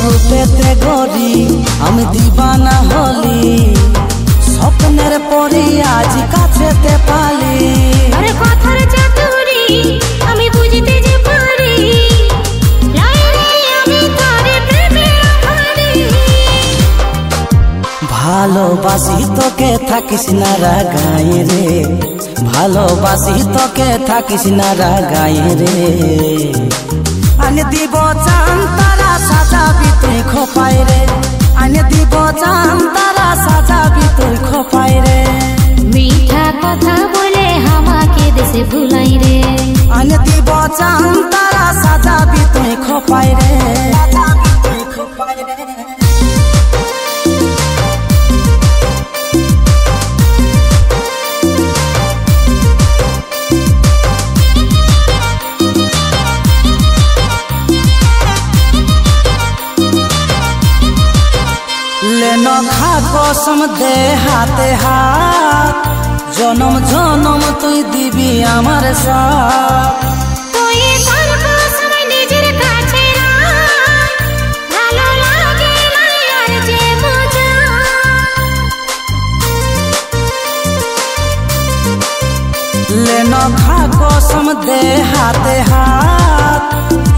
रूपेते गरी आमी दीवाना हली स्वप्नेर परी आज काछेते पाली। अरे कथार चातुरी आमी बुझिते जे पारी लाइरे आमी तारे प्रेमे आभारी। भालोबासी तोके থাকিস না রাগায়ে রে ভালোবাসি তোকে থাকিস না রাগায়ে রে আনে দিব চান তারা সাজাবি তুই খোপায় রে আনে দিব চান তারা সাজাবি তুই খোপায় রে মিঠা কথা বলে আমাকে দেশে ভুলাই রে আনে দিব চান তারা সাজাবি তুই খোপায় রে সাজাবি তুই খোপায় রে। लेनो खा कसम दे हाथे हाथ जन्म जन्म तुई दिबी आमार साथ তুই তার কসম নিজের কাছে রাখ ভালো লাগে না আর যে মজা। लेनो खा कसम दे हाथे हाथ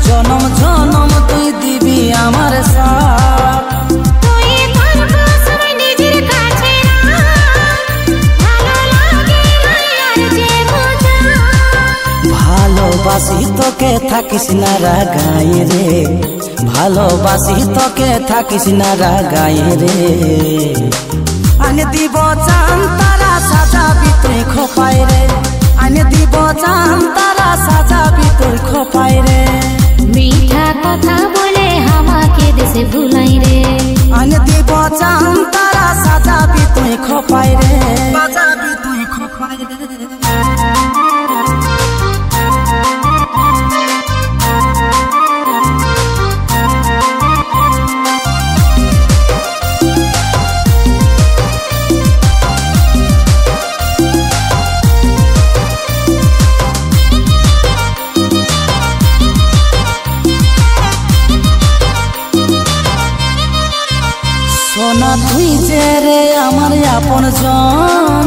जन्म जन्म तुई दिबी आमार साथ ভালোবাসি তোকে থাকিস না রাগায়ে রে ভালোবাসি তোকে থাকিস না রাগায়ে রে আনে দিব চান তারা সাজাবি তুই খোপায় রে আনে দিব চান তারা সাজাবি তুই খোপায় রে মিঠা কথা বলে আমাকে দেশে ভুলাই রে আনে দিব চান তারা সাজাবি তুই খোপায় রে সাজাবি তুই খোপায় রে। সোনা তুই যে রে আমার আপন জন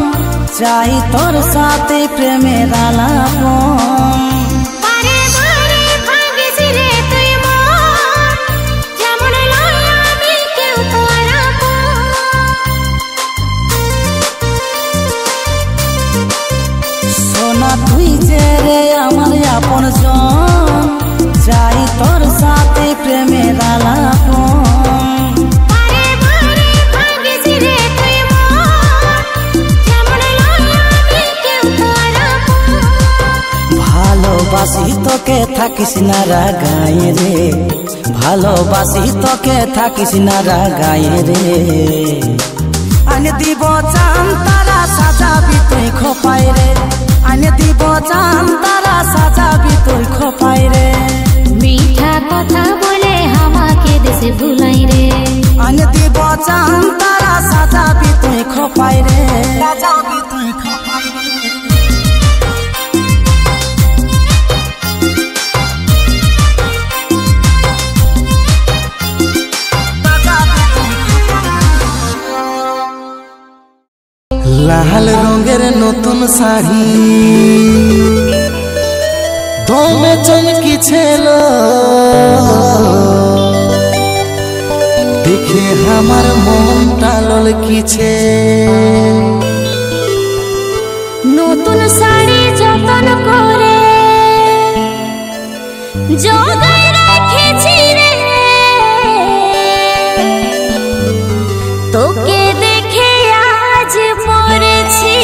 চাই তোর সাথে প্রেমের আলাপন বারে বারে ভাগিস রে তুই মন যেমন লয় আমি কেউ তোর আপন। সোনা তুই যে রে আমার আপন জন চাই তোর সাথে প্রেমের আলাপন ভালোবাসি তোকে থাকিস না রাগায়ে রে ভালোবাসি তোকে থাকিস না রাগায়ে রে আনে দিব চান তারা সাজাবি তুই খোপায় রে আনে দিব চান তারা সাজাবি তুই খোপায় রে মিঠা কথা বলে আমাকে দেশে ভুলাই রে আনে দিব চান তারা সাজাবি তুই খোপায় রে সাজাবি তুই খোপায় রে। লাল রঙের নতুন শাড়ি দমে চমকিছিল দেখে আমার মনটা ললকিছে নতুন শাড়ি যতন করে জগায় রেখেছি রে তোকে দেখে আজ পড়েছি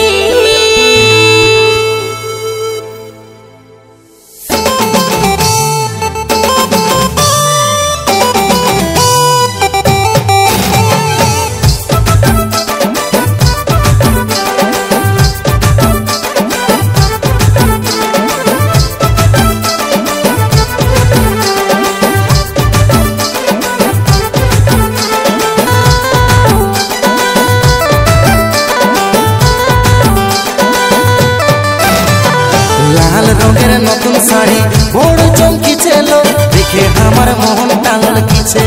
লাল রঙের নতুন শাড়ি বড় চমকিছিল দেখে আমার মন টানল কিছে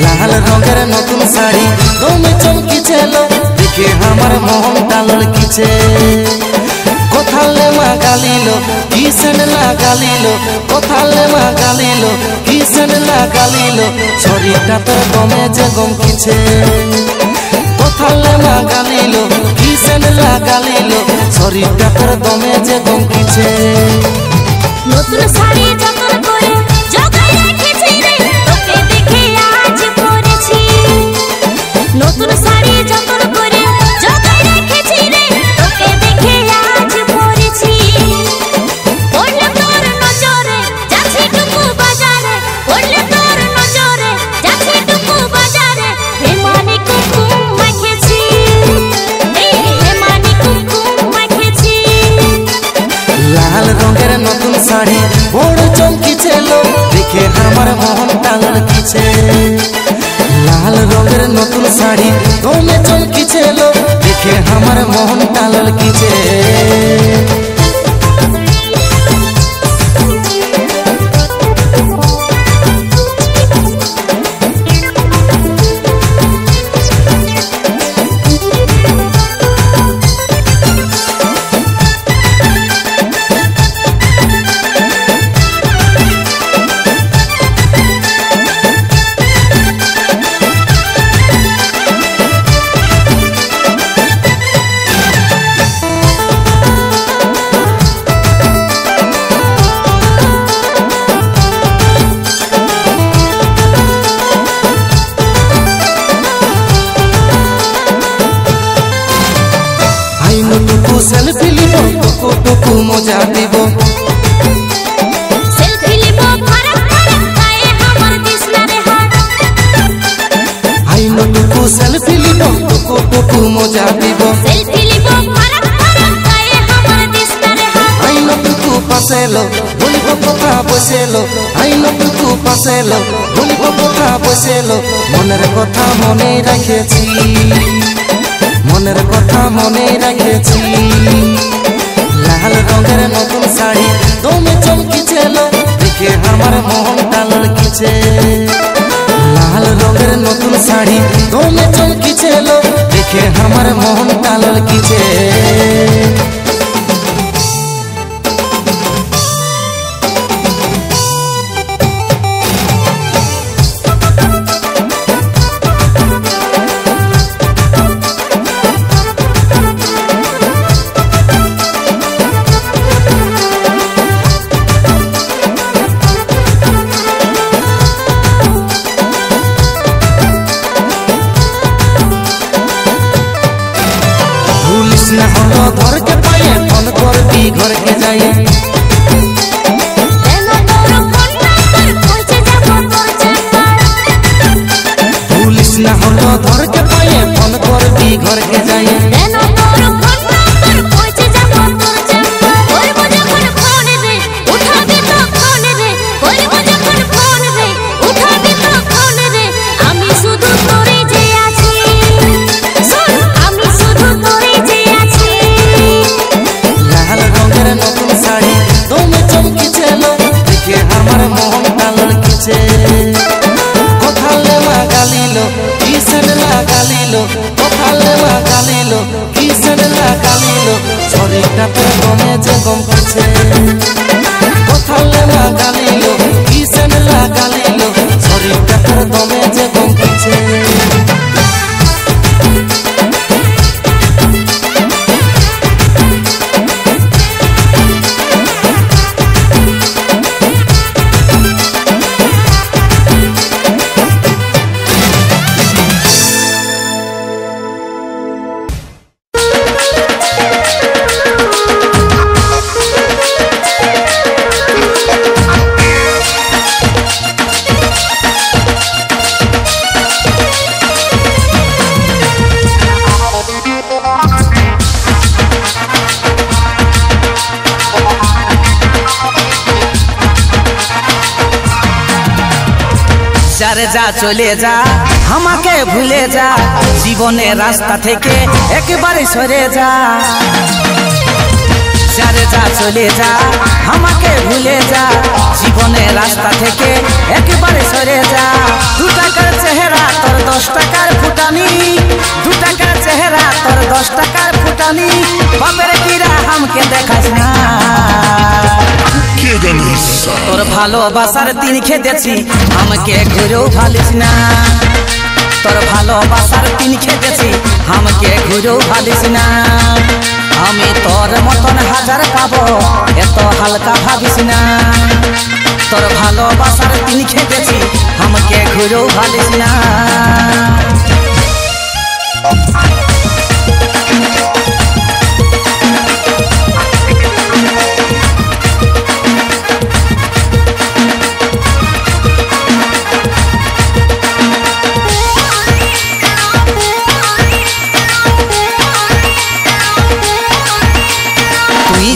লাল রঙের নতুন শাড়ি দমে চমকিছে লো দেখে আমার মন টানল কিছে কোথালে মা গালিল কিসেন লাগালিল কোথালে মা গালিল কিসেন লাগালিল শরীরটা তোর দমে যে গমকিছে কোথালে মা গালিল কিসেন লাগালিল শরীরটা তোর দমে যে গমকিছে নতুন শাড়ি যতন করে জগাই রেখেছি রে তোকে দেখে আজ পরেছি নতুন শাড়ি যতন করে জগাই রেখেছি রে তোকে দেখে আজ পরেছি পড়লে তোর নজরে যাচ্ছি টুকু বাজারে পড়লে তোর নজরে যাচ্ছি টুকু বাজারে হেমানি কুকুম মাখেছি হেমানি কুকুম মাখেছি লাল রঙের নতুন শাড়ি বড় চমকিছে লো দেখে আমার মন টানল কিছে লাল রঙের নতুন শাড়ি দমে চমকিছে লো দেখে আমার মন টানল কিছে সেলফি লিব টুকু টুকু মজা দিব সেলফি লিব ফারাক ফারাক গায়ে আমার কৃষ্ণারে হাত আইন টুকু সেলফি লিব টুকু টুকু মজা দিব সেলফি লিব ফারাক ফারাক গায়ে আমার কৃষ্ণারে হাত আইন টুকু পাশেলো বলিব কথা বসেলো আইন টুকু পাশেলো বলিব কথা বসেলো মনের কথা মনে রেখেছি মনের কথা মনে রেখেছি লাল রঙের নতুন শাড়ি দমে চমকিছে লো দেখে আমার মন টানল কিছে লাল রঙের নতুন শাড়ি দমে চমকিছে লো দেখে আমার মন টানল কিছে না হলো ধর के पाए फोन कर भी घर के जाए দেনো তোর ফোন নাম্বার পৌঁছে যাব তোর চেম্বার पुलिस ना हलो धर के पाए फोन कर भी घर के जाए দেনো তোর ফোন নাম্বার পৌঁছে যাব তোর চেম্বার করব যখন ফোন রে উঠাবি তো ফোন রে করব যখন ফোন রে উঠাবি তো ফোন রে আমি শুধু তোরে যে আছি শুন আমি শুধু তোরে যে আছি লাল রঙের নতুন শাড়ি দমে চমকিছে লো দেখে আমার মন টানল কিছে কোথালে মা গালিল কিসেন লাগালিল কোথালে মা গালিল কিসেন লাগালিল শরীরটা তোর দমে যে গমকিছে কোথালে মা গালিল কিসেন লাগালিল শরীরটা তোর দমে যে গমকিছে যারে যা চলে যা আমাকে ভুলে যা জীবনের রাস্তা থেকে একেবারে সরে যা যারে যা চলে যা আমাকে ভুলে যা জীবনের রাস্তা থেকে একবারে সরে যা 2 টাকার চেহারা তোর 10 টাকার ফুটানি 2 টাকার চেহারা তোর 10 টাকার ফুটানি বাপের কিরা আমাকে দেখাস না তোর ভালোবাসার দিন খেতেছি আমাকে ঘুরেও ভালিস না তোর ভালোবাসার দিন খেতেছি আমাকে ঘুরেও ভালিস না আমি তোর মতন হাজার পাবো এত হালকা ভাবিস না তোর ভালোবাসার দিন খেতেছি আমাকে ঘুরেও ভালিস না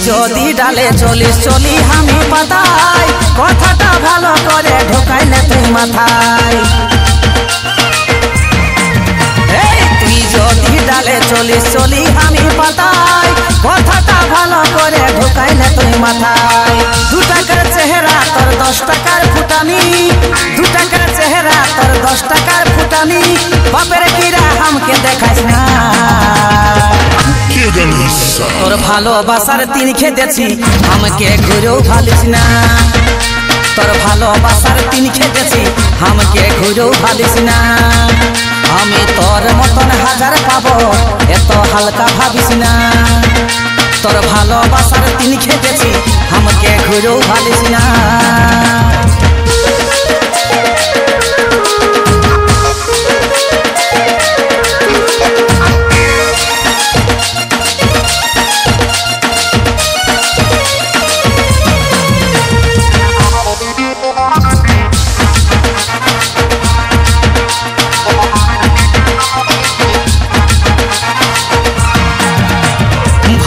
যদি ডালে চলিস চলি আমি পাতাই কথাটা ভালো করে ঢোকাইলে তুই মাথায় তুই যদি ডালে চলিস চলি আমি পাতাই কথাটা ভালো করে ঢোকাইলে তুই মাথায় 2 টাকার চেহারা তোর 10 টাকার ফুটানি 2 টাকার চেহারা তোর 10 টাকার ফুটানি বাপের কিরা আমাকে দেখাস না তোর ভালোবাসার দিন খেতেছি আমাকে ঘুরেও ভালিস না তোর ভালোবাসার দিন খেতেছি আমাকে ঘুরেও ভালিস না আমি তোর মতন হাজার পাবো এত হালকা ভাবিস না তোর ভালোবাসার দিন খেতেছি আমাকে ঘুরেও ভালিস না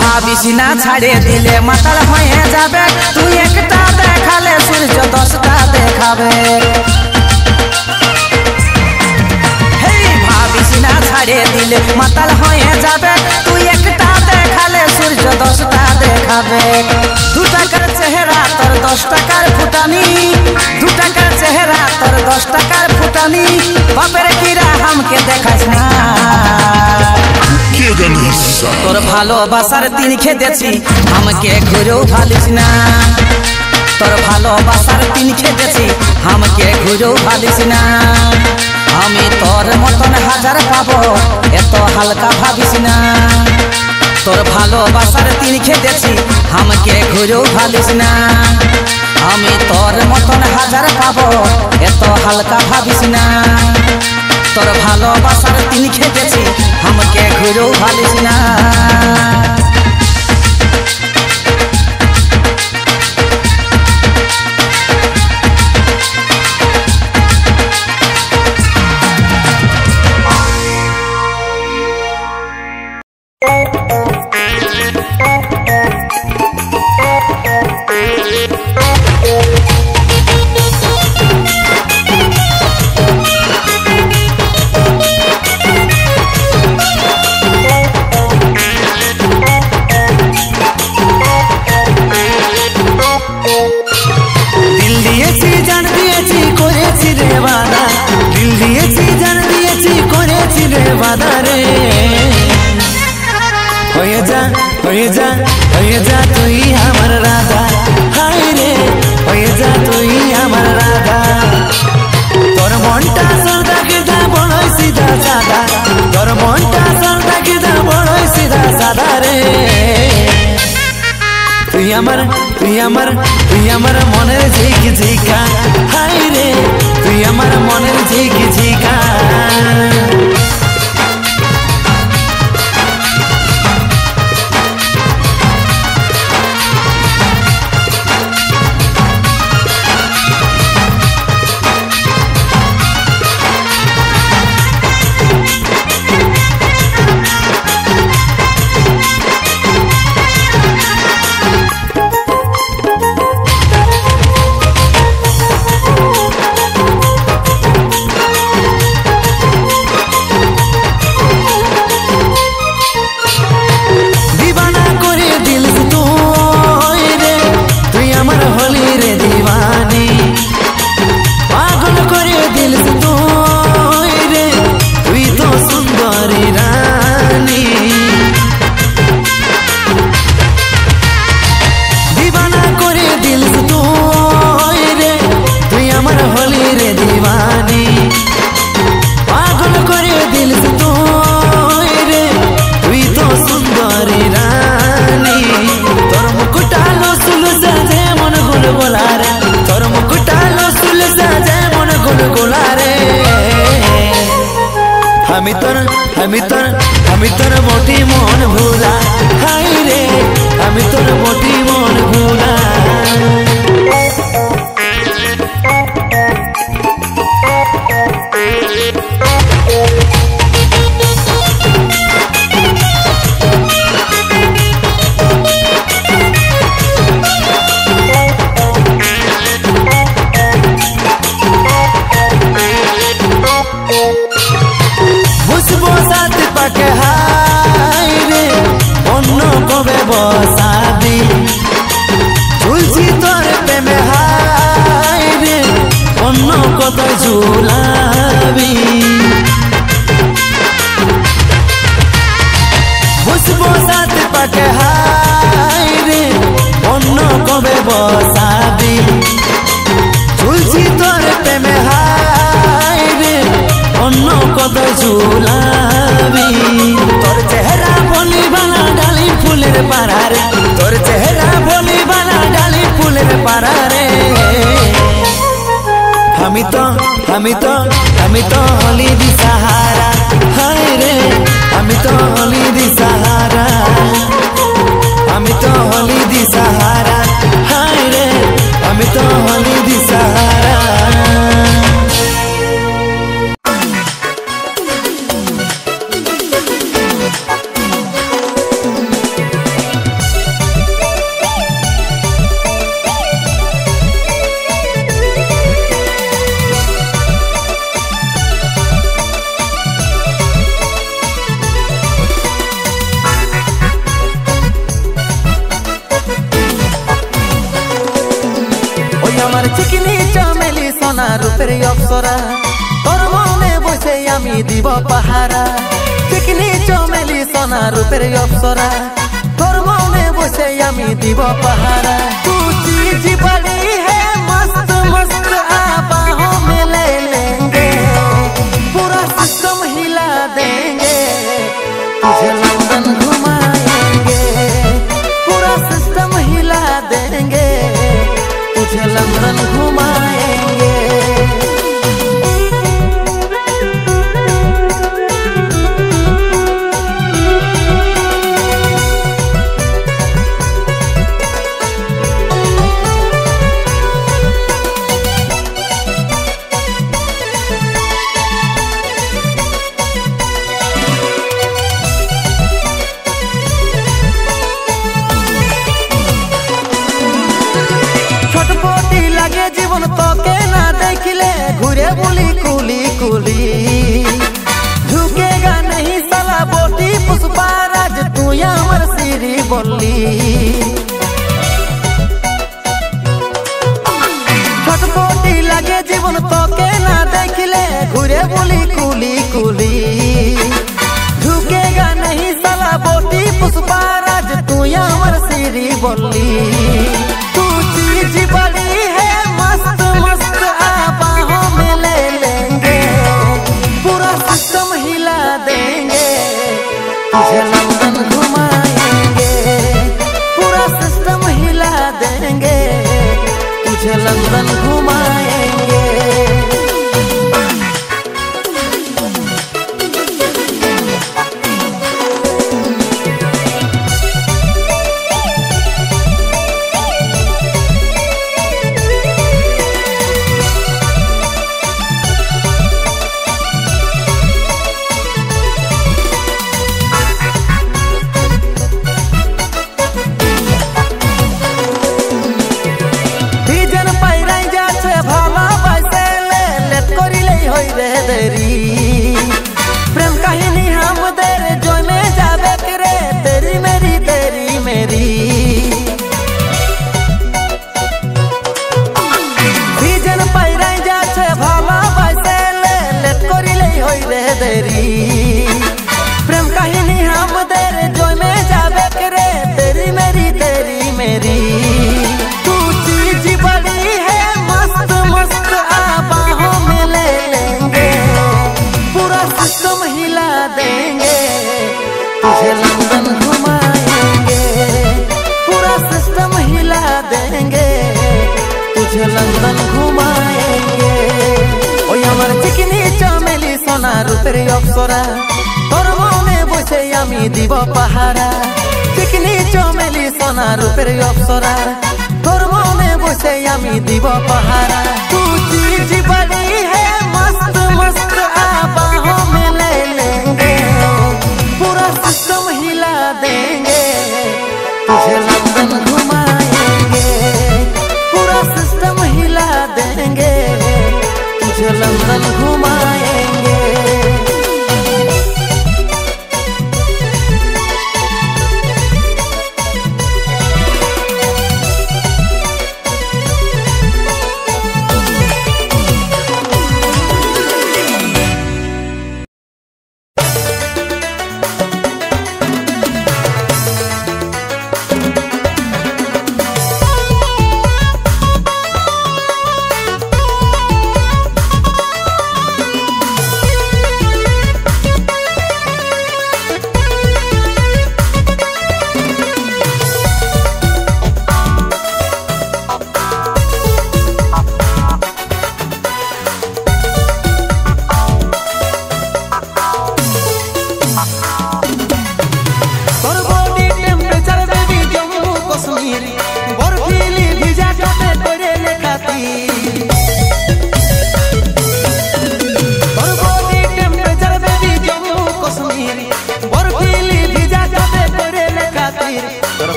ভাবিস না ছাড়ে দিলে মাতাল হয়ে যাবে তুই একটা দেখালে সূর্য 10টা দেখাবে ভাবিস না ছাড়ে দিলে মাতাল হয়ে যাবে তুই একটা দেখালে সূর্য 10টা দেখাবে 2 টাকার চেহারা তোর 10 টাকার ফুটানি 2 টাকার চেহারা তোর 10 টাকার ফুটানি বাপের কিরা আমাকে দেখাস না তোর ভালোবাসার দিন খেতেছি আমাকে ঘুরেও ভালিস না তোর ভালোবাসার দিন খেতেছি আমাকে ঘুরেও ভালিস না আমি তোর মতন হাজার পাবো এত হালকা ভাবিস না তোর ভালোবাসার দিন খেতেছি আমাকে ঘুরেও ভালিস না আমি তোর মতন হাজার পাবো এত হালকা ভাবিস না তোর ভালোবাসার দিন খেতেছি আমাকে ঘুরেও ভালিস না হয়ে যা তুই আমার রাধা হায় রে হয়ে যা তুই আমার রাধা তোর মনটা সরদাকে দা বড়ই সিধা সাদা তোর মনটা সরদাকে দা বড়ই সিধা সাদা রে তুই আমার মনের ঝিকি ঝিকা হায় রে তুই আমার মনের ঝিকি ঝিকা আমি তোর বটি মন ভুলা হাই রে আমি তোর বটি মন ভুলা বসাবি ঝুলছি তোর প্রেমে হাই রে অন্য কত ঝুলাবি বসবো সাথে পাকে হাই রে অন্য কবে বসাবি ঝুলছি তোর প্রেমে হাই রে অন্য কত ঝুলাবি তোর চেহারা বলি বানা ডালি ফুলের পাড়ারে তোর চেহারা বলি বানা ডালি ফুলের পাড়ারে আমি তো হলি দি সাহারা হায় রে আমি তো হলি দি সাহারা আমি তো হলি দি সাহারা হায় রে আমি তো হলি দি সাহারা চিকনি চামেলি সোনা রূপের অপ্সরা তোর মনে বসে আমি দিব পাহারা চিকনি চামেলি সোনা রূপের অপ্সরা তোর মনে বসে আমি দিব পাহারা তু চीज बड़ी है मस्त मस्त बाहों में ले लेंगे पूरा सिस्टम हिला देंगे तुझे लंदन घुमाएंगे पूरा सिस्टम हिला देंगे तुझे लंदन घुमाएंगे জীবন তোকে না দেখিলে ঘুরে বলি কুলি কুলি ঝুঁকেगा नहीं साला बोटी पुष्पाराज तू আমার সিরি বললি ছটপটি লাগে জীবন তোকে না দেখিলে ঘুরে বলি কুলি কুলি ঝুঁকেगा नहीं साला बोटी पुष्पाराज तू আমার সিরি বললি तू चीज बड़ी है मस्त मस्त बाहों में ले लेंगे पूरा सिस्टम हिला देंगे तुझे लंदन घुमाएंगे पूरा सिस्टम हिला देंगे तुझे लंदन घुमाएंगे प्रेम कहानी हम तेरे जो में जावे करे तेरी मेरी सीजन पैराई जा छे भाला बैसे लेट करी ले होई रे देरी प्रेम कहानी हम तेरे जो में जावे करे तेरी मेरी तू चीज बड़ी है मस्त मस्त बाहों में ले लेंगे पूरा सिस्टम हिला देंगे तुझे लंदन घुमाएंगे पूरा सिस्टम हिला देंगे तुझे लंदन घुमाएंगे ओय আমার চিকনি চামেলি সোনা রূপের অপ্সরা তোর বসে আমি দিব পাহারা চিকনি চমেলি সোনা রূপের অপ্সরা তোর মনে বসে আমি দিব পাহারা तू चीज बड़ी है मस्त मस्त बाहों में ले लेंगे पूरा सिस्टम हिला देंगे तुझे लंदन घुमाएंगे पूरा सिस्टम हिला देंगे तुझे लंदन घुमाएंगे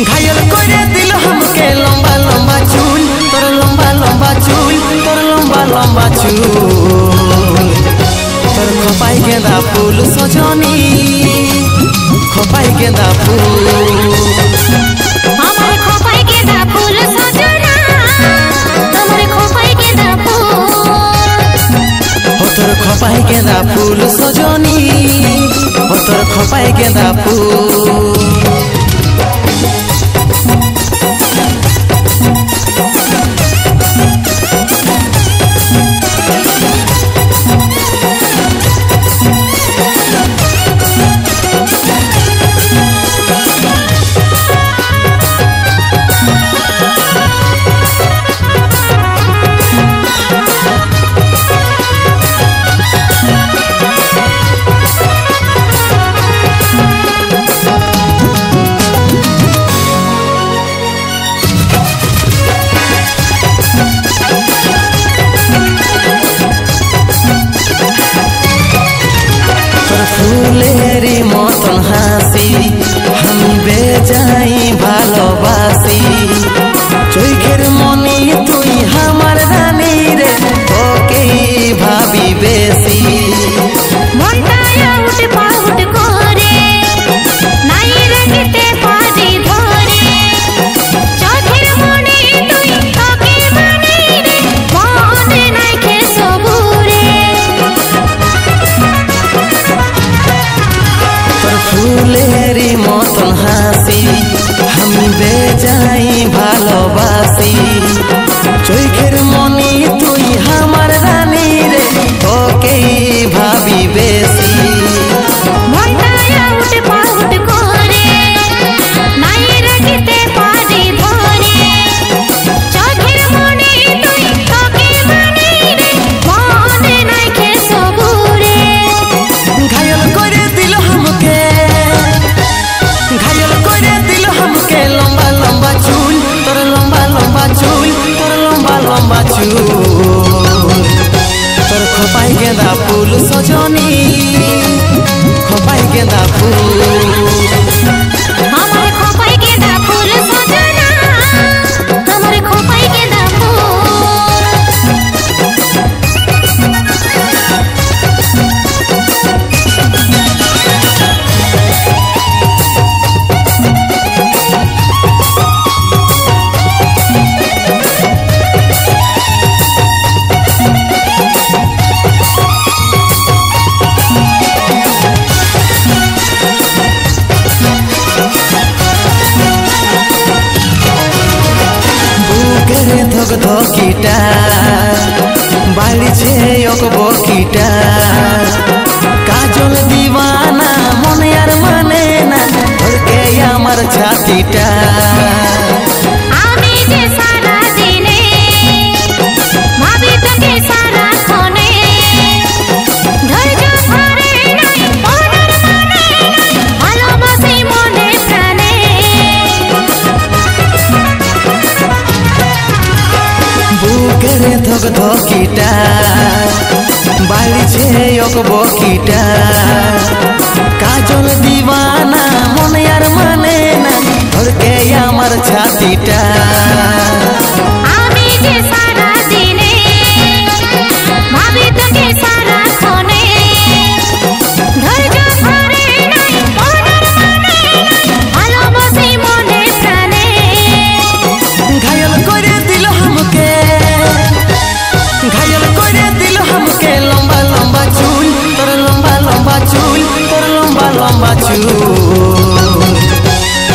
घायल करे दिल हमके लंबा लंबा चूल तोर लंबा लंबा चूल तोर लंबा लंबा चूल तोर खोपाई गेंदा फूल सजनी खोपाई गेंदा फूल हमारे खोपाई गेंदा फूल सजना हमारे खोपाई गेंदा फूल हो तोर खोपाई गेंदा फूल सजनी हो तोर खोपाई गेंदा फूल फूलेरी मतन हासि हम बेजाई भालोबासी चोखेर मनी तुई हमार रानी रे ओके भाभी बेसी মনটায় উঠ পাউট করে নাই রাখতে পারি ধরে চোখের মনে তুই তোকে মানে রে মনে নাই খে সবুরে तोर फूलेरी मतन हासि हम बेजाई भालोबासी चोखेर मनी तुई हमार रानी रे ओके भाभी बेसी মনটায় উঠ পাউট করে নাই রাখতে পারি ধরে চোখের মনে তুই তোকে মানে রে মনে নাই খে সবুরে घायल करे दिल हमके घायल करे दिल हमके लंबा लंबा चूल तोर लंबा लंबा चूल तोर लंबा लंबा चूल तोर खोपाई गेंदा फूल सजनी खोपाई गेंदा फूल हमारे खोपाई गेंदा फूल सजना हमारे खोपाई गेंदा फूल বুকেরে ধক ধকিটা বাড়িছে এক বকিটা কাজল দিওয়ানা মনে আর মানে না ধরকে আমার ছাতিটা আমি যে সারা দিনে ভাবি তোকে সারা ক্ষণে ধৈর্য ধরে নাই মনের মানে নাই ভালোবাসি মনে প্রাণে বুকেরে ধক ধকিটা বাড়িছে এক বকিটা কাজল দিওয়ানা মনে আর মানে না ধরকে আমার ছাতিটা আমি যে সারা দিনে ভাবি তোকে সারা ক্ষণে ধৈর্য ধরে নাই মনের মানে নাই ভালোবাসি মনে প্রাণে घायल करे दिल हमके घायल करे दिल हमके लंबा लंबा चूल तोर लंबा लंबा चूल तोर लंबा लंबा चूल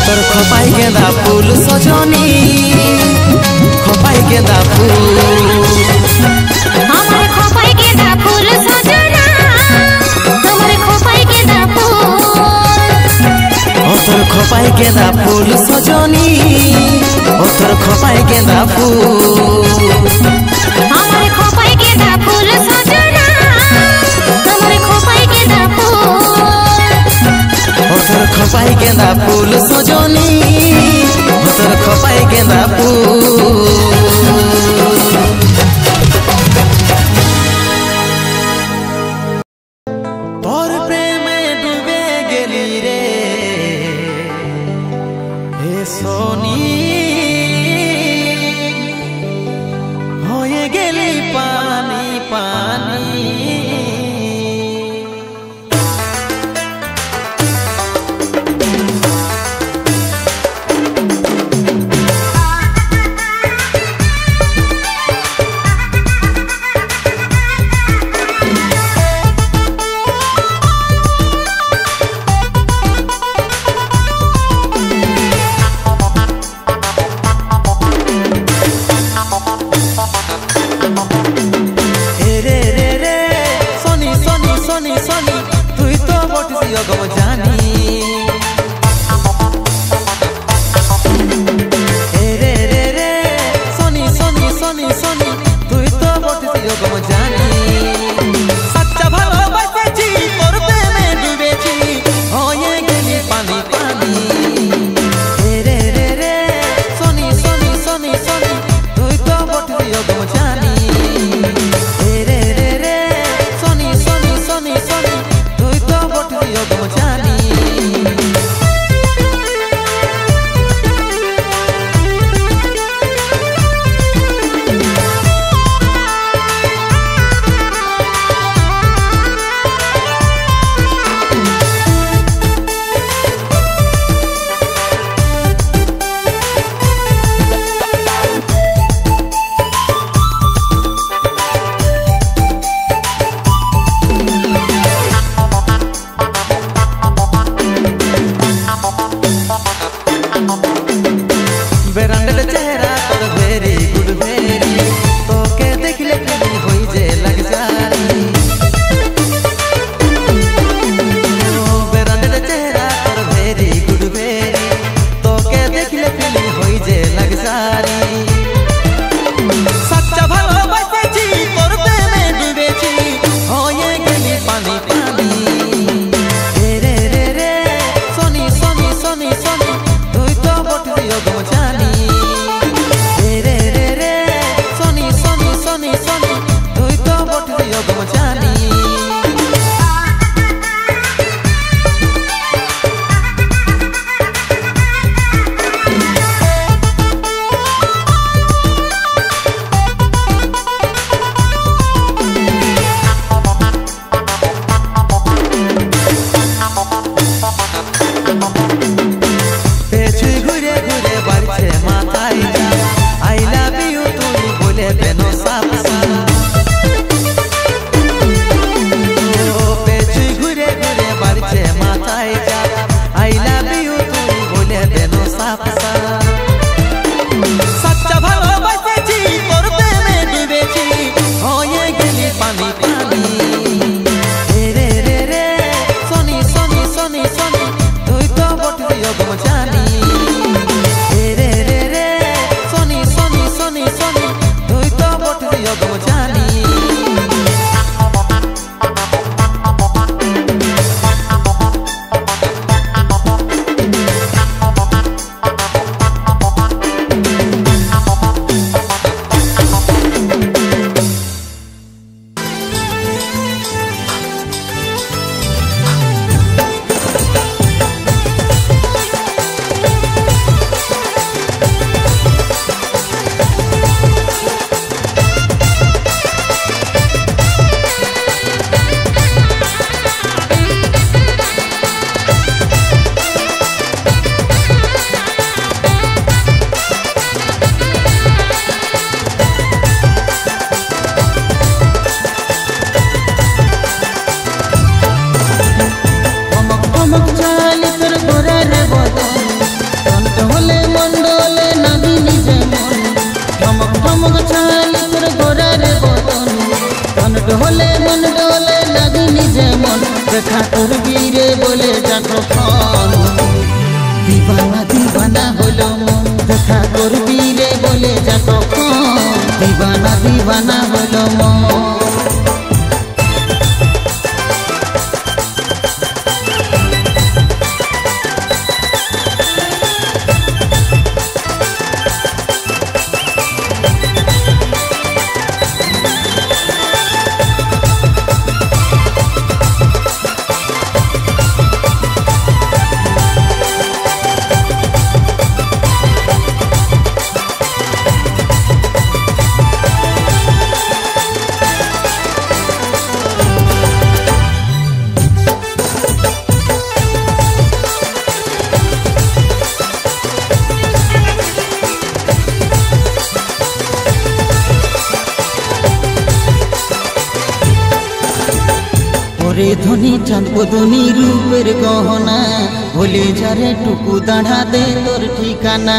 तोर खोपाई गेंदा फूल सजनी खोपाई गेंदा फूल हमारे खोपाई गेंदा फूल सजना हमारे खोपाई गेंदा फूल ओ तोर खोपाई गेंदा फूल सजनी ओ तोर खोपाई गेंदा फूल हमारे खोपाई गेंदा फूल सजना हमारे खोपाई गेंदा फूल ओ तोर खोपाई गेंदा फूल सजनी ओ तोर खोपाई गेंदा फूल तोर प्रेमे डूबे गेली रे এ সোনি হয়ে গেলি পানি পানি डोले मन डोले लगनी जेमन देखा तोर गिरे बोले যখন दीवाना दीवाना হলো মন देखा तोर गिरे बोले যখন दीवाना दीवाना হলো মন ওরে ধনী চাঁদ বদনী রূপের গহনা ভুলে যারে টুকু দাঁড়া দে তোর ঠিকানা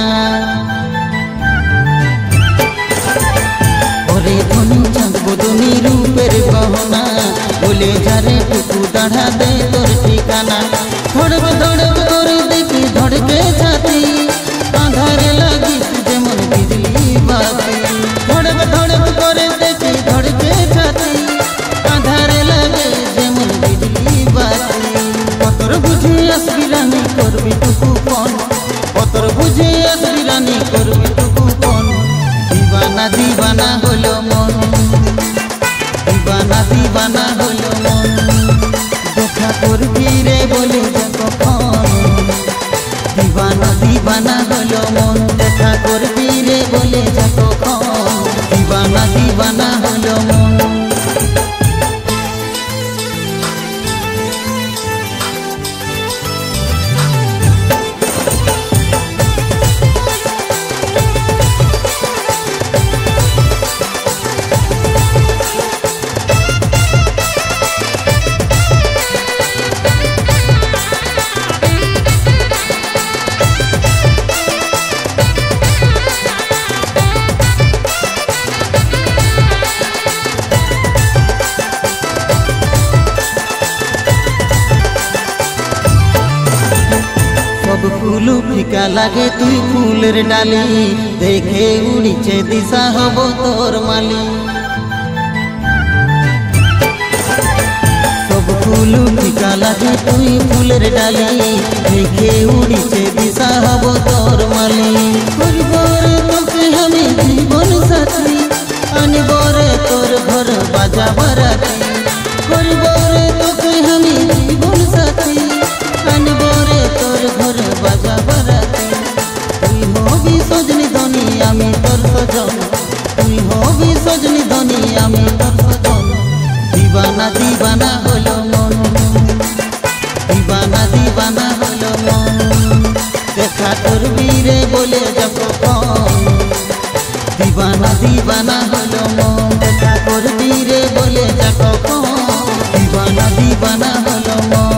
ওরে ধনী চাঁদ বদনী রূপের গহনা ভুলে যারে টুকু দাঁড়া দে তোর ঠিকানা ধড়ব ধড়ব করে দেখি ধড়কে ছাতি আধারে লাগিস যেমন বিজলি বাতি ধড়ব ধড়ব করে দেখি ধড়কে ছাতি আধারে লাগে যেমন বিজলি বাতি কতর বুঝে আসবি রানী করবি টুকু পন কতর বুঝে আসবি রানী করবি টুকু পন দিবানা দিবানা হলো মন দিবানা দিবানা হলো মন দেখা করবি রে বলে যা কখন দিবানা দিবানা হলো মন দেখা করবি রে বলে যা কখন দিবানা দিবানা হলো মন ফুলু ফিকা লাগে তুই ফুলের ডালি দেখে উড়িছে দিশা হব তোর মালি সব ফুলু ফিকা লাগে তুই ফুলের ডালি দেখে উড়িছে দিশা হব তোর মালি করবরে তোকে আমি জীবন সাথী আনবরে তোর ঘর বাজা বারাতি করবরে তোকে আমি জীবন সাথী আনবরে তোর ঘর বাজা বারাতি তুই হবি সজনী ধনী আমি তোর সজন তুই হবি সজনী ধনী আমি তোর সজন দিবানা দিবানা হলো মন দিবানা দিবানা হলো মন দেখা করবি রে বলে যাব দিবানা দিবানা হলো মন দেখা করবি রে বলে যাব দিবানা দিবানা হলো মন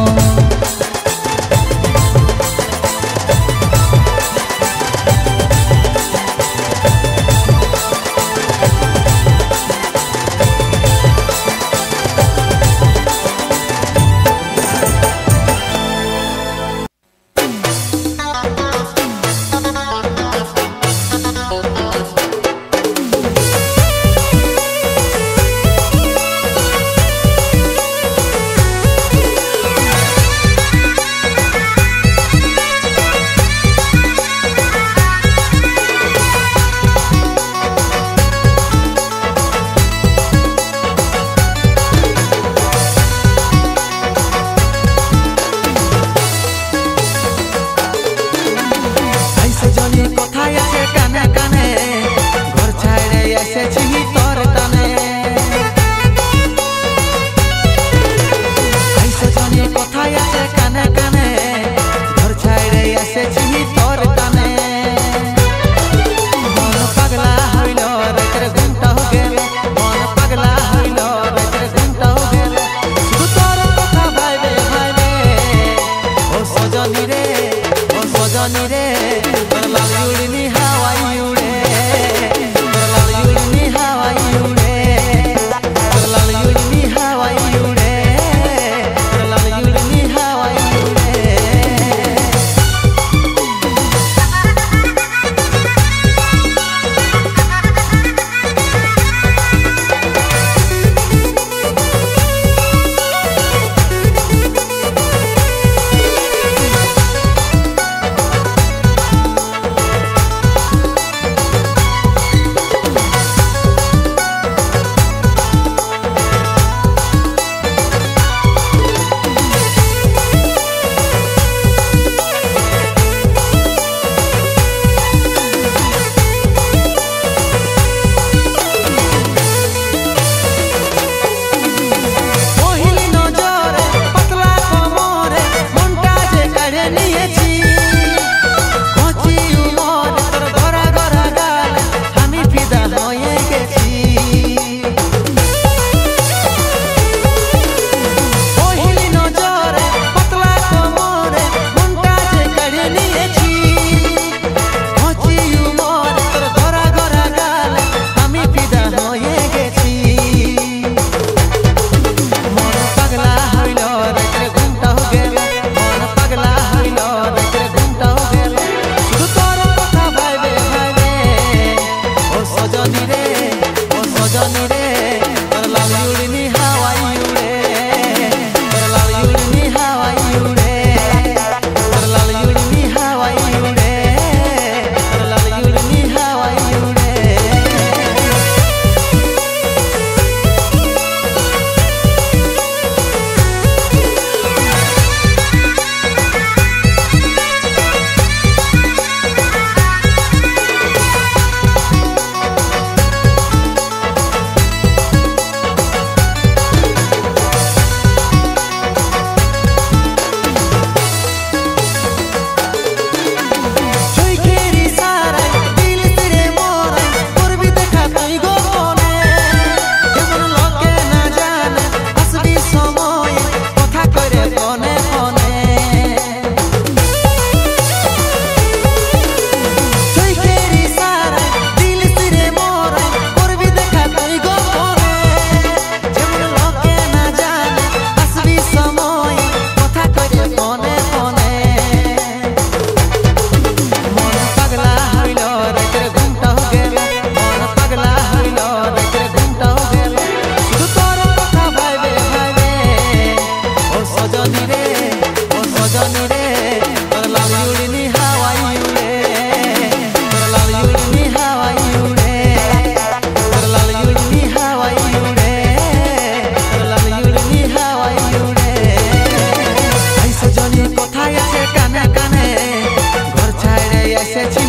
এসেছে